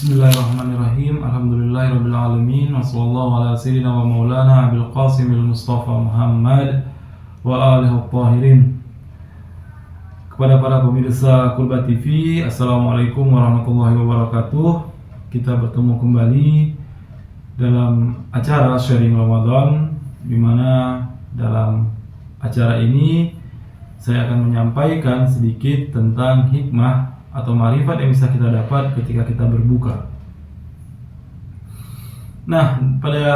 Bismillahirrahmanirrahim. Alhamdulillahirabbil alamin. Wassallallahu ala sayyidina wa maulana Abil Qasimil Mustafa Muhammad wa alihi tahirin. Kepada para pemirsa Kulba TV, Assalamualaikum warahmatullahi wabarakatuh. Kita bertemu kembali dalam acara sharing Ramadan, di mana dalam acara ini saya akan menyampaikan sedikit tentang hikmah atau marifat yang bisa kita dapat ketika kita berbuka. Nah, pada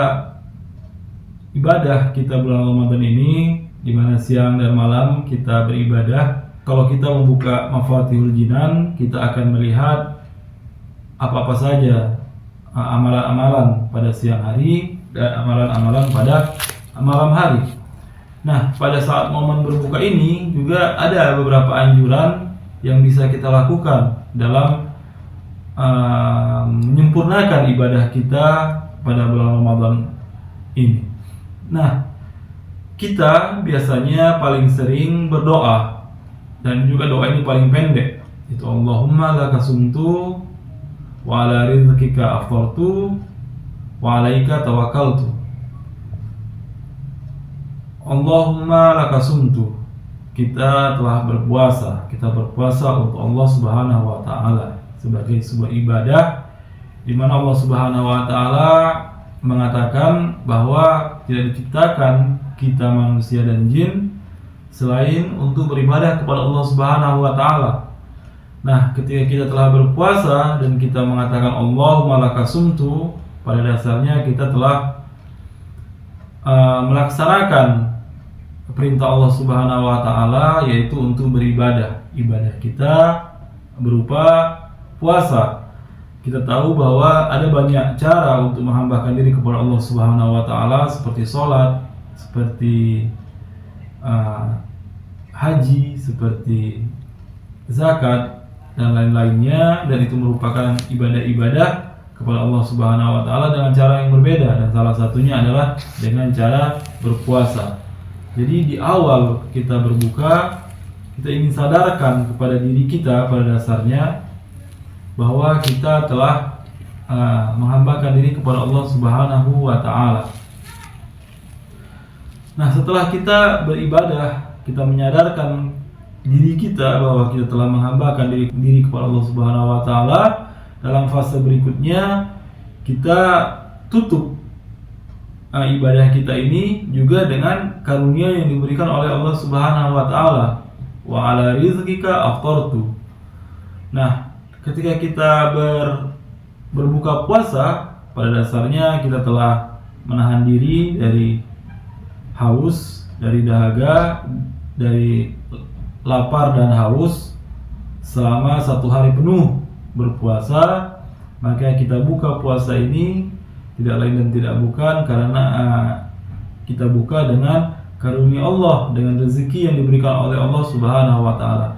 ibadah kita bulan Ramadan ini, di mana siang dan malam kita beribadah, kalau kita membuka Mafatihul Jinan, kita akan melihat apa-apa saja amalan-amalan pada siang hari dan amalan-amalan pada malam hari. Nah, pada saat momen berbuka ini juga ada beberapa anjuran yang bisa kita lakukan dalam menyempurnakan ibadah kita pada bulan Ramadan ini. Nah, kita biasanya paling sering berdoa, dan juga doa ini paling pendek, itu Allahumma laka sumtu wa ala rizqika aftartu wa alaika tawakkaltu. Allahumma laka sumtu, kita telah berpuasa, kita berpuasa untuk Allah Subhanahu wa taala sebagai sebuah ibadah, di mana Allah Subhanahu wa taala mengatakan bahwa tidak diciptakan kita manusia dan jin selain untuk beribadah kepada Allah Subhanahu wa taala. Nah, ketika kita telah berpuasa dan kita mengatakan Allahumma lakasumtu, pada dasarnya kita telah melaksanakan perintah Allah Subhanahu wa taala, yaitu untuk beribadah. Ibadah kita berupa puasa. Kita tahu bahwa ada banyak cara untuk menghambakan diri kepada Allah Subhanahu wa taala, seperti sholat, seperti haji, seperti zakat dan lain-lainnya, dan itu merupakan ibadah-ibadah kepada Allah Subhanahu wa taala dengan cara yang berbeda, dan salah satunya adalah dengan cara berpuasa. Jadi di awal kita berbuka, kita ingin sadarkan kepada diri kita pada dasarnya bahwa kita telah menghambakan diri kepada Allah Subhanahu wa taala. Nah, setelah kita beribadah, kita menyadarkan diri kita bahwa kita telah menghambakan diri kepada Allah Subhanahu wa taala. Dalam fase berikutnya, kita tutup ibadah kita ini juga dengan karunia yang diberikan oleh Allah Subhanahu wa taala. Wa ala rizqika aftartu. Nah, ketika kita berbuka puasa, pada dasarnya kita telah menahan diri dari haus, dari dahaga, dari lapar dan haus selama 1 hari penuh berpuasa. Maka kita buka puasa ini tidak lain dan tidak bukan karena kita buka dengan karunia Allah, dengan rezeki yang diberikan oleh Allah Subhanahu wa taala.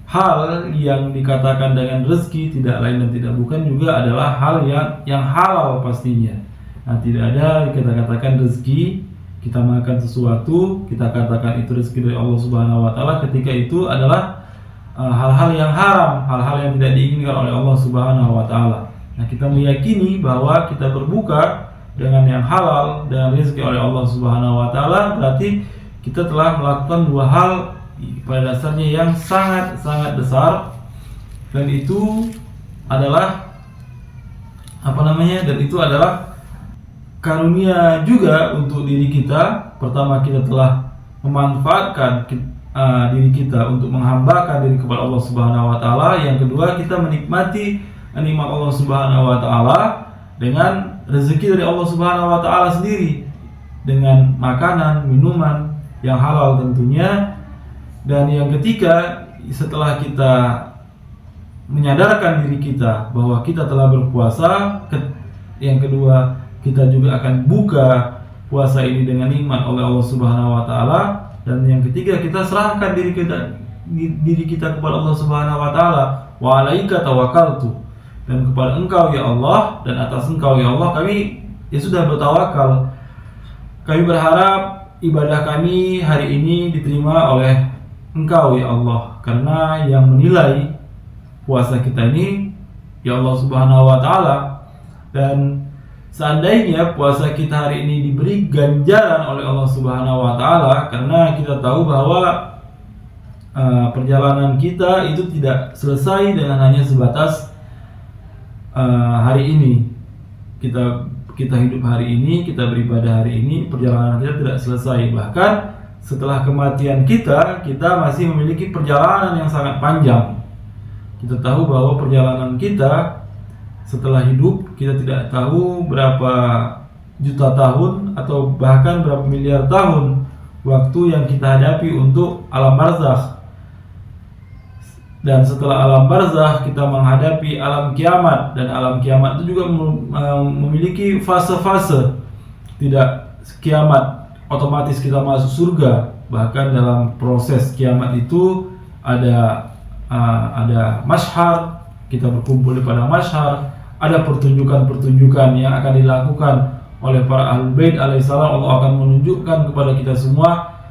Hal yang dikatakan dengan rezeki tidak lain dan tidak bukan juga adalah hal yang halal pastinya. Nah, tidak ada kita katakan rezeki, kita makan sesuatu, kita katakan itu rezeki dari Allah Subhanahu wa taala ketika itu adalah hal-hal yang haram, hal-hal yang tidak diinginkan oleh Allah Subhanahu wa taala. Nah, kita meyakini bahwa kita berbuka dengan yang halal dan rezeki oleh Allah Subhanahu wa taala, berarti kita telah melakukan 2 hal pada dasarnya yang sangat-sangat besar, dan itu adalah dan itu adalah karunia juga untuk diri kita. Pertama, kita telah memanfaatkan diri kita untuk menghambakan diri kepada Allah Subhanahu wa taala. Yang kedua, kita menikmati nikmat Allah Subhanahu wa taala dengan rezeki dari Allah Subhanahu wa taala sendiri, dengan makanan, minuman yang halal tentunya. Dan yang ketiga, setelah kita menyadarkan diri kita bahwa kita telah berpuasa, yang kedua, kita juga akan buka puasa ini dengan nikmat oleh Allah Subhanahu wa taala. Dan yang ketiga, kita serahkan diri kita kepada Allah Subhanahu wa taala. Wa alaika tawakkaltu, dan kepada Engkau ya Allah, dan atas Engkau ya Allah kami sudah bertawakal. Kami berharap ibadah kami hari ini diterima oleh Engkau ya Allah, karena yang menilai puasa kita ini ya Allah Subhanahu wa taala. Dan seandainya puasa kita hari ini diberi ganjaran oleh Allah Subhanahu wa taala, karena kita tahu bahwa perjalanan kita itu tidak selesai dengan hanya sebatas hari ini. Kita hidup hari ini, kita beribadah hari ini, perjalanan kita tidak selesai. Bahkan setelah kematian kita masih memiliki perjalanan yang sangat panjang. Kita tahu bahwa perjalanan kita setelah hidup, kita tidak tahu berapa juta tahun atau bahkan berapa miliar tahun waktu yang kita hadapi untuk alam barzakh. Dan setelah alam barzakh kita menghadapi alam kiamat, dan alam kiamat itu juga memiliki fase-fase. Tidak kiamat otomatis kita masuk surga, bahkan dalam proses kiamat itu ada masyhar, kita berkumpul di padang masyhar, ada pertunjukan-pertunjukan yang akan dilakukan oleh para ahlul bait alaihissalam. Allah akan menunjukkan kepada kita semua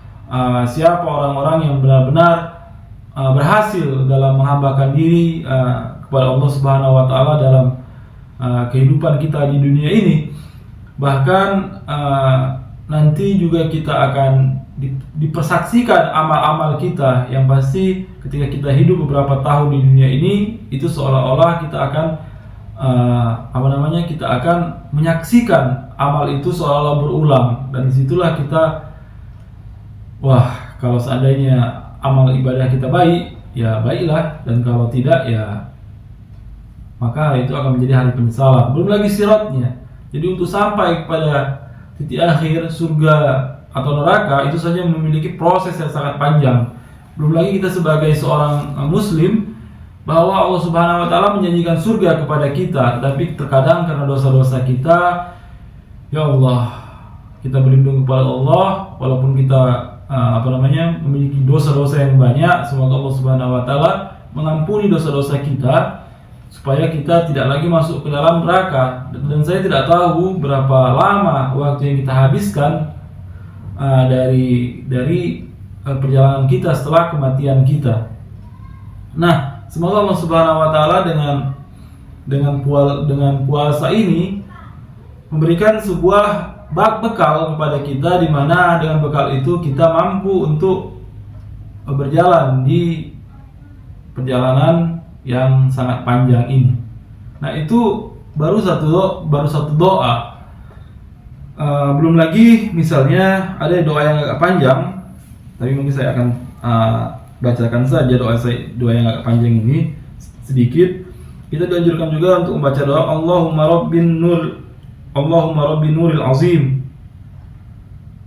siapa orang-orang yang benar-benar berhasil dalam menghambakan diri kepada Allah Subhanahu wa taala dalam kehidupan kita di dunia ini. Bahkan nanti juga kita akan dipersaksikan amal-amal kita, yang pasti ketika kita hidup beberapa tahun di dunia ini, itu seolah-olah kita akan kita akan menyaksikan amal itu seolah-olah berulang. Dan disitulah kita, wah, kalau seandainya amal ibadah kita baik, ya baiklah, dan kalau tidak, ya maka hari itu akan menjadi hari penyesalan. Belum lagi siratnya. Jadi untuk sampai kepada titik akhir surga atau neraka itu saja memiliki proses yang sangat panjang. Belum lagi kita sebagai seorang muslim, bahwa Allah Subhanahu wa taala menjanjikan surga kepada kita, tetapi terkadang karena dosa-dosa kita, ya Allah, kita berlindung kepada Allah walaupun kita memiliki dosa-dosa yang banyak. Semoga Allah Subhanahu wa taala mengampuni dosa-dosa kita supaya kita tidak lagi masuk ke dalam neraka. Dan saya tidak tahu berapa lama waktu yang kita habiskan dari perjalanan kita setelah kematian kita. Nah, semoga Allah Subhanahu wa taala dengan puasa ini memberikan sebuah bekal kepada kita, di mana dengan bekal itu kita mampu untuk berjalan di perjalanan yang sangat panjang ini. Nah, itu baru satu doa. Belum lagi misalnya ada doa yang agak panjang, tapi mungkin saya akan bacakan saja doa yang agak panjang ini sedikit. Kita dianjurkan juga untuk membaca doa Allahumma Rabbin nuril azim,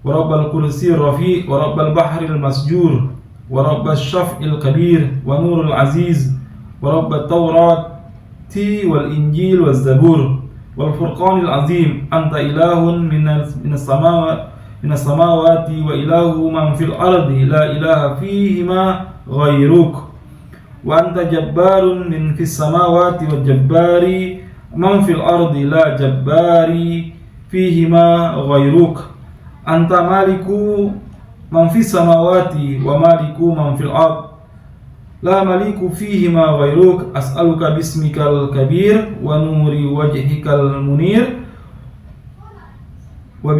wa rabbal kursiyir rafi', wa rabbal bahril masjur, wa rabbal syaf'il kabir, wa nurul aziz, wa rabbat tawrati wal injil waz zabur, wal furqanil azim. Anta ilahun minas samawati wa ilahu man fil ardi, la ilaha fihima ghairuk, wa anta jabbarun min fis samawati wa jabbari man fil ardi, la jabbari fihima ghairuk. Anta maliku man fis samawati wa maliku man fil ard, la maliku fihima ghairuk. As'aluka bismikal kabir wa nuri wajhikal munir wa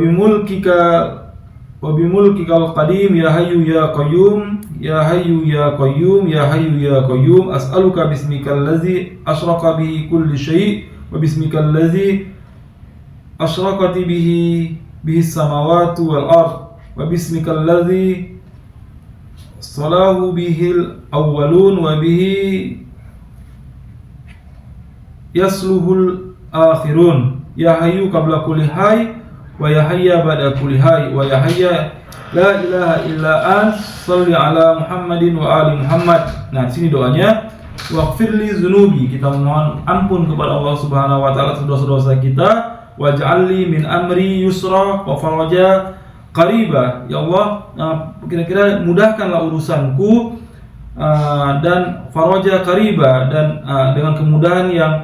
bimulkikal qadim, ya hayyu ya qayyum, ya hayyu ya qayyum, ya hayyu ya qayyum. As'aluka bismikal ladzi asyraka bihi kulli syai' wa bismikal ladzi asyraqati bihi samawati wal ard, wa bismikal ladzi salahu bihil awwalun wa bihi yasluhul akhirun. Ya hayyu qabla kulli hayy wa ya hayya ba'da kulli hayy, wa ya hayya la ilaha illa ant shalli ala Muhammadin wa ali Muhammad. Nah, di sini doanya waghfirli dzunubi, kita mohon ampun kepada Allah Subhanahu wa taala dosa-dosa kita. Waj'alli min amri yusra wa faraja qariba, ya Allah, kira-kira mudahkanlah urusanku, dan faraja qariba, dan dengan kemudahan yang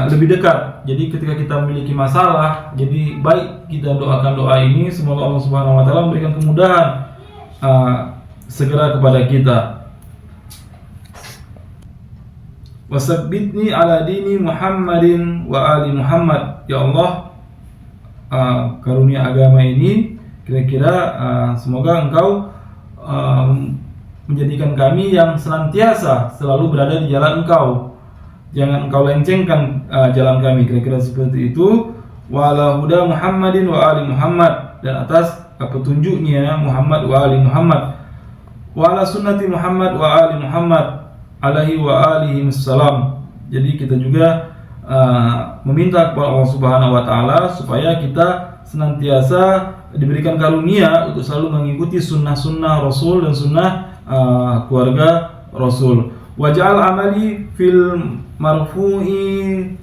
lebih dekat. Jadi ketika kita memiliki masalah, jadi baik kita doakan doa ini, semoga Allah Subhanahu wa taala memberikan kemudahan segera kepada kita. Wasabbitni ala dini Muhammadin wa ali Muhammad. Ya Allah, karunia agama ini, kira-kira semoga Engkau menjadikan kami yang senantiasa selalu berada di jalan Engkau. Jangan Engkau lencengkan jalan kami, kira-kira seperti itu. Wa ala huda Muhammadin wa ali Muhammad, dan atas petunjuknya Muhammad wa ali Muhammad. Wa ala sunnati Muhammad wa ali Muhammad alaihi wa alihi wassalam. Jadi kita juga meminta kepada Allah Subhanahu wa taala supaya kita senantiasa diberikan karunia untuk selalu mengikuti sunnah-sunnah Rasul dan sunnah keluarga Rasul. Waj'al amali fil marfu'i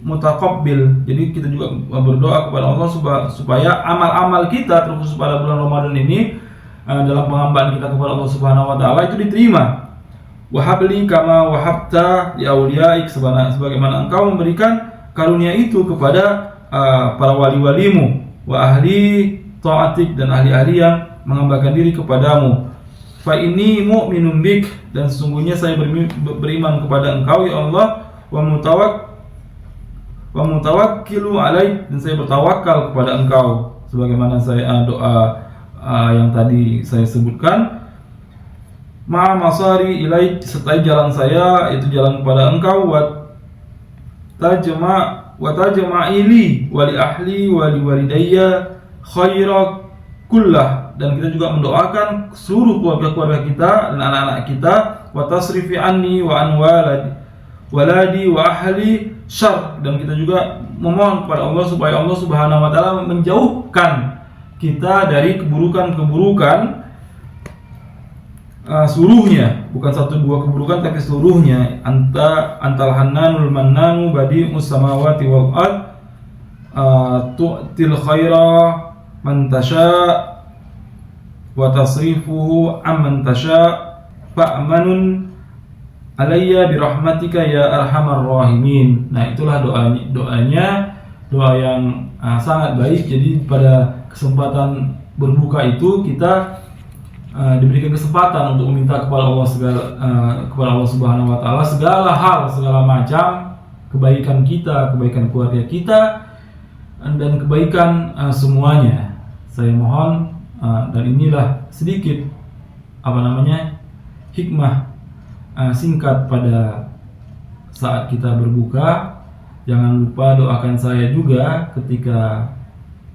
mutaqabbil. Jadi kita juga berdoa kepada Allah supaya amal-amal kita terkhusus pada bulan Ramadan ini dalam penghambaan kita kepada Allah Subhanahu wa taala itu diterima. Wahabli kama wahabta li auliyaik, sebagaimana Engkau memberikan karunia itu kepada para wali-walimu, wa ahli ta'atik, dan ahli-ahli yang menghambakan diri kepadamu. Fa inni mu'minun bik, dan sesungguhnya saya beriman kepada Engkau ya Allah, wa mutawakkilu alaik, dan saya bertawakal kepada Engkau, sebagaimana saya doa yang tadi saya sebutkan. Ma'a masari ilaik, sertai jalan saya itu jalan kepada Engkau. Wa tajma'ili wa li ahli wa li walidayya khaira kullah, dan kita juga mendoakan seluruh keluarga-keluarga kita dan anak-anak kita. Wa tasrifi anni wa an waladi wa ahli syarr, dan kita juga memohon kepada Allah supaya Allah Subhanahu wa taala menjauhkan kita dari keburukan-keburukan seluruhnya, bukan satu dua keburukan tapi seluruhnya. Antal hannanul mannanu badi'us samawati wal ard tu'til khaira man tasha wa tasrifuhu amman tasha fa'manun alayya birahmatika ya arhamar rahimin. Nah, itulah doanya doa yang sangat baik. Jadi pada kesempatan berbuka itu kita diberikan kesempatan untuk meminta kepada Allah kepada Allah Subhanahu wa taala segala hal, segala macam kebaikan kita, kebaikan keluarga kita, dan kebaikan semuanya. Saya mohon, dan inilah sedikit hikmah singkat pada saat kita berbuka. Jangan lupa doakan saya juga ketika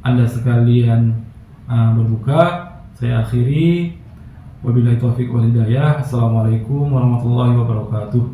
Anda sekalian berbuka. Saya akhiri, wabillahi taufiq wal hidayah. Assalamualaikum warahmatullahi wabarakatuh.